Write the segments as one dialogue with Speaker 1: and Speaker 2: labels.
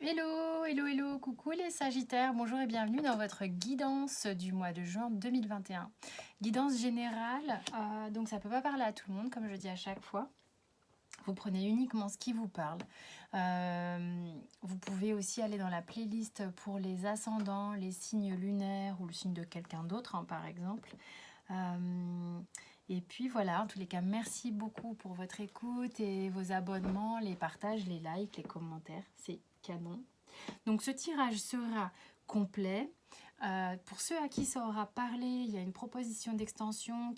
Speaker 1: Hello, hello, hello, coucou les Sagittaires, bonjour et bienvenue dans votre guidance du mois de juin 2021. Guidance générale, donc ça ne peut pas parler à tout le monde comme je dis à chaque fois. Vous prenez uniquement ce qui vous parle. Vous pouvez aussi aller dans la playlist pour les ascendants, les signes lunaires ou le signe de quelqu'un d'autre, hein, par exemple. Et puis voilà, en tous les cas, merci beaucoup pour votre écoute et vos abonnements, les partages, les likes, les commentaires. C'est canon. Donc ce tirage sera complet. Pour ceux à qui ça aura parlé, il y a une proposition d'extension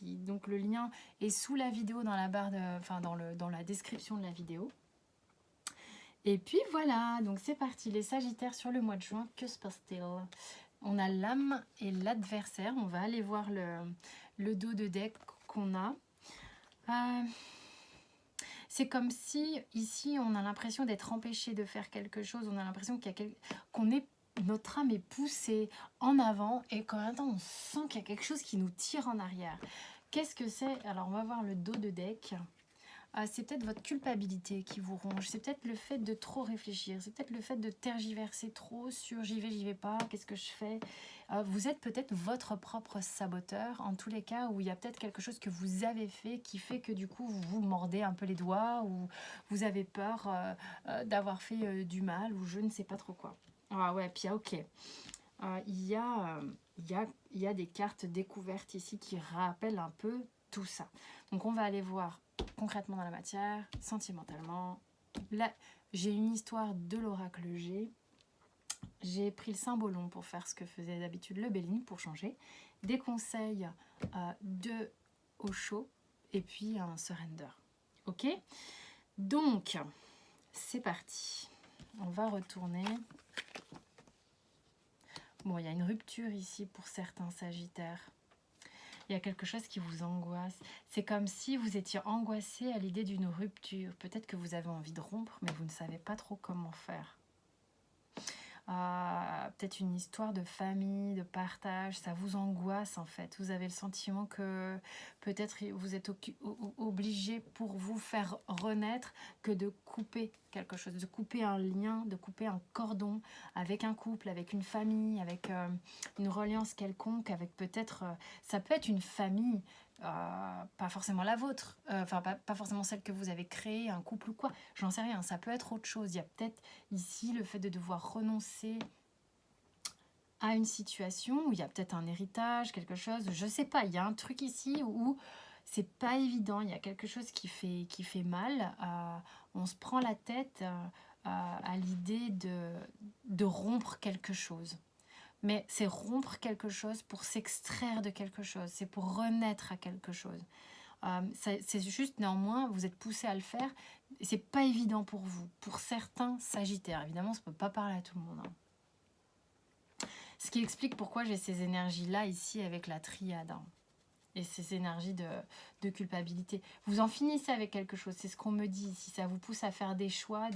Speaker 1: donc le lien est sous la vidéo dans la barre dans la description de la vidéo. Et puis voilà, donc c'est parti, les Sagittaires sur le mois de juin, que se passe-t-il? On a l'âme et l'adversaire, on va aller voir le dos de deck qu'on a. C'est comme si, ici, on a l'impression d'être empêché de faire quelque chose. On a l'impression notre âme est poussée en avant et qu'en même temps, on sent qu'il y a quelque chose qui nous tire en arrière. Qu'est-ce que c'est? Alors, on va voir le dos de deck. C'est peut-être votre culpabilité qui vous ronge. C'est peut-être le fait de trop réfléchir. C'est peut-être le fait de tergiverser trop sur j'y vais pas, qu'est-ce que je fais? Vous êtes peut-être votre propre saboteur, en tous les cas où il y a peut-être quelque chose que vous avez fait qui fait que du coup vous vous mordez un peu les doigts ou vous avez peur d'avoir fait du mal ou je ne sais pas trop quoi. Ah ouais, puis ok. Il y a des cartes découvertes ici qui rappellent un peu tout ça. Donc on va aller voir concrètement dans la matière, sentimentalement. Là, j'ai une histoire de l'oracle G. J'ai pris le symbolon pour faire ce que faisait d'habitude le Béline pour changer. Des conseils de Osho et puis un surrender. Ok? Donc, c'est parti. On va retourner. Bon, il y a une rupture ici pour certains Sagittaires. Il y a quelque chose qui vous angoisse. C'est comme si vous étiez angoissé à l'idée d'une rupture. Peut-être que vous avez envie de rompre, mais vous ne savez pas trop comment faire. Peut-être une histoire de famille, de partage, ça vous angoisse en fait. Vous avez le sentiment que peut-être vous êtes obligé pour vous faire renaître que de couper quelque chose, de couper un lien, de couper un cordon avec un couple, avec une famille, avec une reliance quelconque, avec peut-être, ça peut être une famille, pas forcément la vôtre, enfin pas forcément celle que vous avez créée, un couple ou quoi, j'en sais rien, ça peut être autre chose. Il y a peut-être ici le fait de devoir renoncer à une situation où il y a peut-être un héritage, quelque chose, je sais pas, il y a un truc ici où c'est pas évident, il y a quelque chose qui fait mal, on se prend la tête à l'idée de rompre quelque chose. Mais c'est rompre quelque chose pour s'extraire de quelque chose, c'est pour renaître à quelque chose. C'est juste néanmoins, vous êtes poussé à le faire, et c'est pas évident pour vous, pour certains Sagittaires. Évidemment, ça peut pas parler à tout le monde. Hein. Ce qui explique pourquoi j'ai ces énergies-là ici avec la triade. Hein, et ces énergies de culpabilité. Vous en finissez avec quelque chose, c'est ce qu'on me dit ici. Ça vous pousse à faire des choix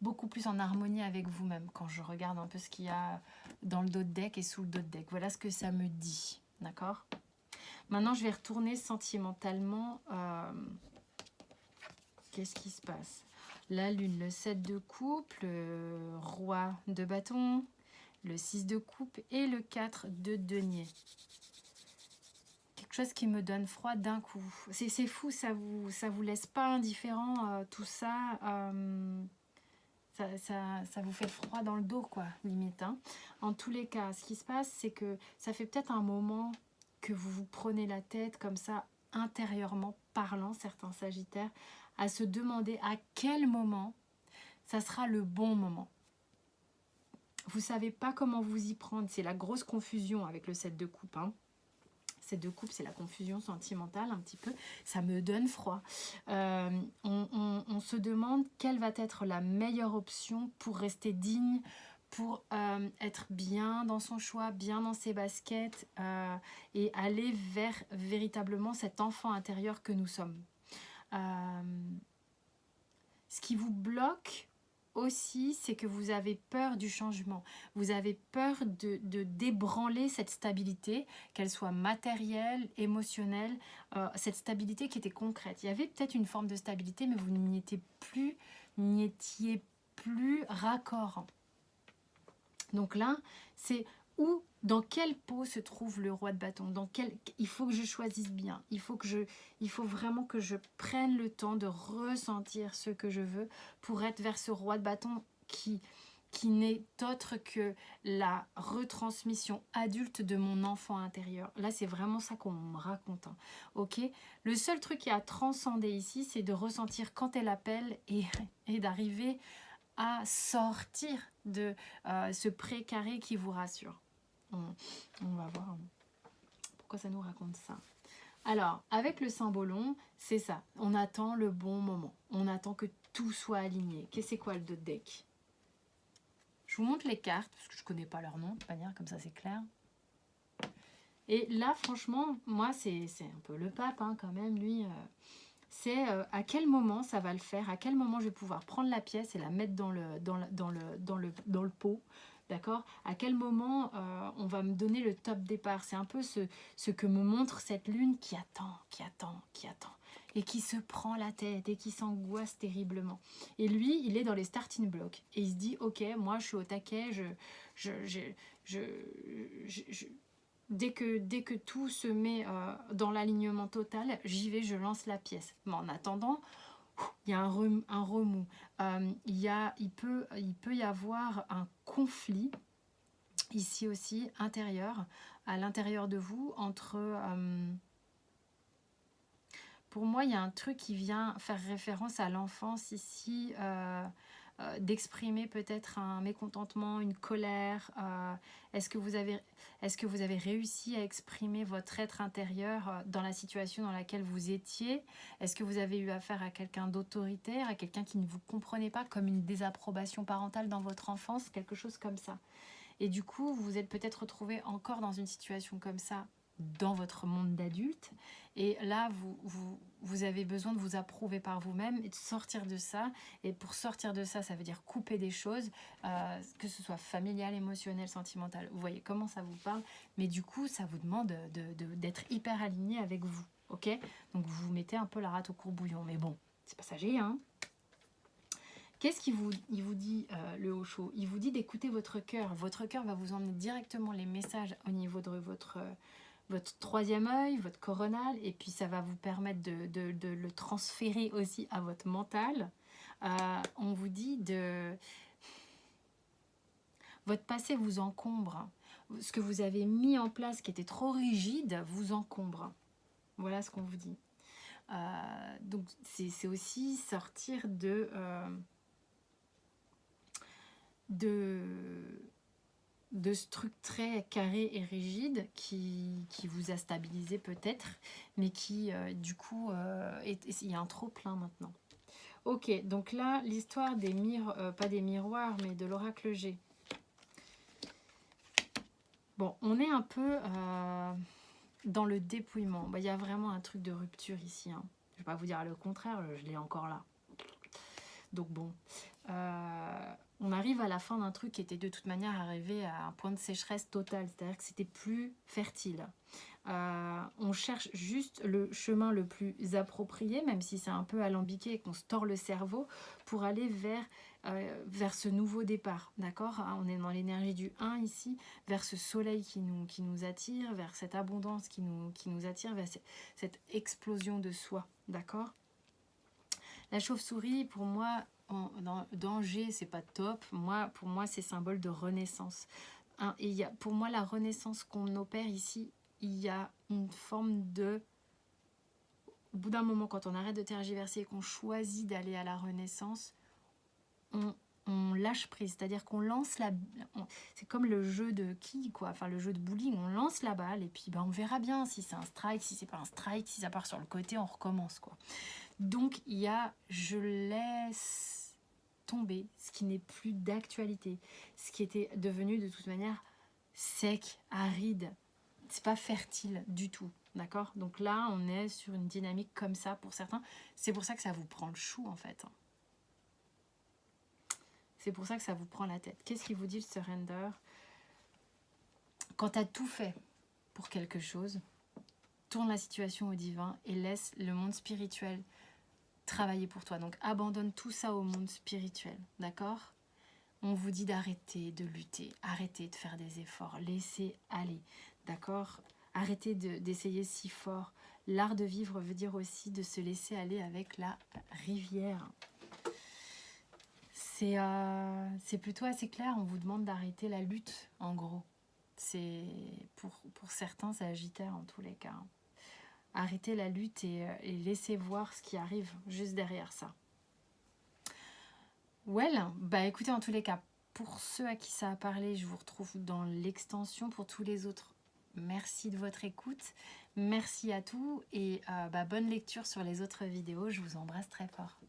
Speaker 1: beaucoup plus en harmonie avec vous-même. Quand je regarde un peu ce qu'il y a dans le dos de deck et sous le dos de deck. Voilà ce que ça me dit. D'accord ? Maintenant, je vais retourner sentimentalement. Qu'est-ce qui se passe? La lune, le 7 de coupe, le roi de bâton, le 6 de coupe et le 4 de denier. Quelque chose qui me donne froid d'un coup. C'est fou, ça vous laisse pas indifférent, tout ça. Ça vous fait froid dans le dos, quoi, limite. Hein. En tous les cas, ce qui se passe, c'est que ça fait peut-être un moment que vous vous prenez la tête comme ça, intérieurement parlant, certains Sagittaires, à se demander à quel moment ça sera le bon moment. Vous savez pas comment vous y prendre. C'est la grosse confusion avec le 7 de coupe. Hein. 7 de coupe, c'est la confusion sentimentale un petit peu. Ça me donne froid. On se demande quelle va être la meilleure option pour rester digne, pour être bien dans son choix, bien dans ses baskets et aller vers véritablement cet enfant intérieur que nous sommes. Ce qui vous bloque aussi, c'est que vous avez peur du changement. Vous avez peur de débranler cette stabilité, qu'elle soit matérielle, émotionnelle, cette stabilité qui était concrète. Il y avait peut-être une forme de stabilité, mais vous n'y étiez plus raccord. Donc là, c'est où, dans quelle peau se trouve le roi de bâton, il faut que je choisisse bien, il faut vraiment que je prenne le temps de ressentir ce que je veux pour être vers ce roi de bâton qui n'est autre que la retransmission adulte de mon enfant intérieur. Là, c'est vraiment ça qu'on me raconte. Hein. Ok. Le seul truc qui a transcendé ici, c'est de ressentir quand elle appelle et d'arriver à sortir de ce précaré qui vous rassure. On va voir pourquoi ça nous raconte ça. Alors, avec le symbolon, c'est ça. On attend le bon moment. On attend que tout soit aligné. Qu'est-ce que c'est quoi le deck? Je vous montre les cartes, parce que je ne connais pas leur nom, de manière comme ça c'est clair. Et là, franchement, moi, c'est un peu le pape, hein, quand même, lui. C'est à quel moment ça va le faire, à quel moment je vais pouvoir prendre la pièce et la mettre dans le pot. D'accord? À quel moment on va me donner le top départ? C'est un peu ce que me montre cette lune qui attend, et qui se prend la tête et qui s'angoisse terriblement. Et lui, il est dans les starting blocks et il se dit, ok, moi je suis au taquet, dès que tout se met dans l'alignement total, j'y vais, je lance la pièce. Mais en attendant, il y a un remous. Il peut y avoir un conflit, ici aussi, intérieur, à l'intérieur de vous, entre... pour moi, il y a un truc qui vient faire référence à l'enfance ici, d'exprimer peut-être un mécontentement, une colère. Est-ce que vous avez réussi à exprimer votre être intérieur dans la situation dans laquelle vous étiez? Est-ce que vous avez eu affaire à quelqu'un d'autoritaire, à quelqu'un qui ne vous comprenait pas, comme une désapprobation parentale dans votre enfance, quelque chose comme ça? Et du coup, vous vous êtes peut-être retrouvé encore dans une situation comme ça dans votre monde d'adulte. Et là, vous avez besoin de vous approuver par vous-même et de sortir de ça. Et pour sortir de ça, ça veut dire couper des choses, que ce soit familial, émotionnel, sentimental. Vous voyez comment ça vous parle. Mais du coup, ça vous demande d'être hyper aligné avec vous. Ok? Donc, vous vous mettez un peu la rate au courbouillon. Mais bon, c'est passager, hein? Qu'est-ce qu'il vous dit, le Osho? Il vous dit d'écouter votre cœur. Votre cœur va vous emmener directement les messages au niveau de votre troisième œil, votre coronal, et puis ça va vous permettre de le transférer aussi à votre mental. On vous dit votre passé vous encombre. Ce que vous avez mis en place qui était trop rigide vous encombre. Voilà ce qu'on vous dit. Donc c'est aussi sortir de ce truc très carré et rigide qui vous a stabilisé peut-être, mais qui du coup, il y a un trop plein maintenant. Ok, donc là, l'histoire des pas des miroirs, mais de l'oracle G. Bon, on est un peu dans le dépouillement. Il y a vraiment un truc de rupture ici. Hein. Je ne vais pas vous dire le contraire, je l'ai encore là. Donc bon, on arrive à la fin d'un truc qui était de toute manière arrivé à un point de sécheresse totale, c'est-à-dire que c'était plus fertile. On cherche juste le chemin le plus approprié, même si c'est un peu alambiqué et qu'on se tord le cerveau, pour aller vers ce nouveau départ, d'accord? On est dans l'énergie du 1 ici, vers ce soleil qui nous attire, vers cette abondance qui nous attire, vers cette explosion de soi, d'accord? La chauve-souris, pour moi, dans G, c'est pas top. Pour moi, c'est symbole de renaissance. Et pour moi, la renaissance qu'on opère ici, il y a une forme de... Au bout d'un moment, quand on arrête de tergiverser et qu'on choisit d'aller à la renaissance, on lâche prise. C'est-à-dire qu'on lance c'est comme le jeu de quilles, quoi. Enfin, le jeu de bowling, on lance la balle et puis on verra bien si c'est un strike, si c'est pas un strike, si ça part sur le côté, on recommence, quoi. Donc, je laisse tomber ce qui n'est plus d'actualité, ce qui était devenu de toute manière sec, aride. C'est pas fertile du tout, d'accord? Donc là, on est sur une dynamique comme ça pour certains. C'est pour ça que ça vous prend le chou, en fait. C'est pour ça que ça vous prend la tête. Qu'est-ce qui vous dit le surrender? Quand tu as tout fait pour quelque chose, tourne la situation au divin et laisse le monde spirituel travailler pour toi. Donc abandonne tout ça au monde spirituel, d'accord? On vous dit d'arrêter de lutter, arrêtez de faire des efforts, laissez aller, d'accord? Arrêtez d'essayer si fort. L'art de vivre veut dire aussi de se laisser aller avec la rivière. C'est plutôt assez clair, on vous demande d'arrêter la lutte, en gros. C'est pour certains, c'est agitaire en tous les cas. Arrêtez la lutte et laissez voir ce qui arrive juste derrière ça. Well, bah écoutez, en tous les cas, pour ceux à qui ça a parlé, je vous retrouve dans l'extension. Pour tous les autres, merci de votre écoute. Merci à tous et bonne lecture sur les autres vidéos. Je vous embrasse très fort.